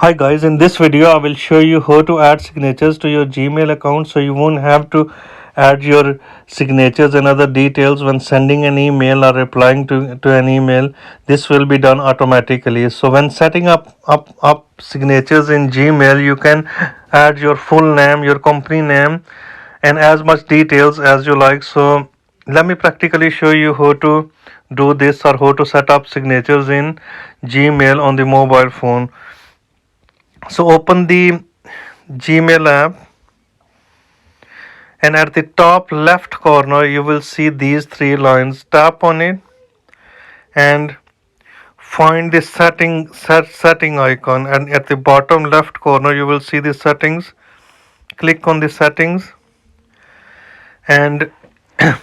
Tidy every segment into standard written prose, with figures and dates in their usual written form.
Hi guys, in this video I will show you how to add signatures to your Gmail account so you won't have to add your signatures and other details when sending an email or replying to an email. This will be done automatically. So when setting up signatures in Gmail, you can add your full name, your company name, and as much details as you like. So let me practically show you how to do this or how to set up signatures in Gmail on the mobile phone. So open the Gmail app, and at the top left corner you will see these three lines. Tap on it and find the setting icon, and at the bottom left corner you will see the settings. Click on the settings and then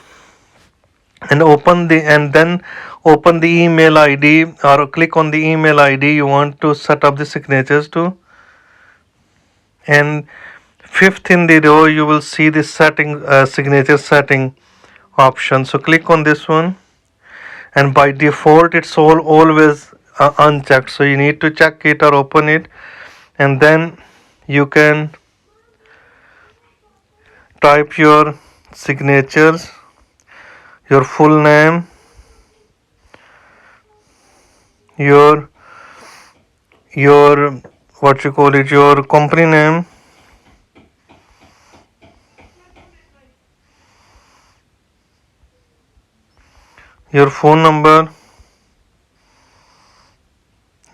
open the email ID, or click on the email ID you want to set up the signatures to, and fifth in the row you will see the signature setting option. So click on this one, and by default it's always unchecked, so you need to check it or open it, and then you can type your signatures, your full name, your what you call it, your company name, your phone number,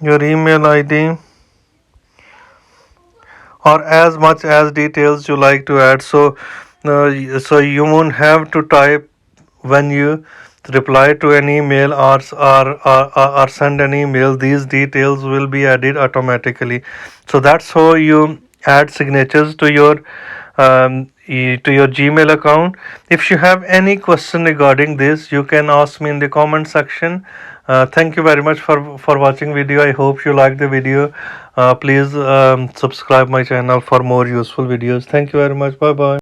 your email ID, or as much as details you like to add. So you won't have to type when you reply to an email or send an email. These details will be added automatically. So that's how you add signatures to your Gmail account. If you have any question regarding this, you can ask me in the comment section. Thank you very much for watching video. I hope you like the video. Please subscribe my channel for more useful videos. Thank you very much. Bye bye.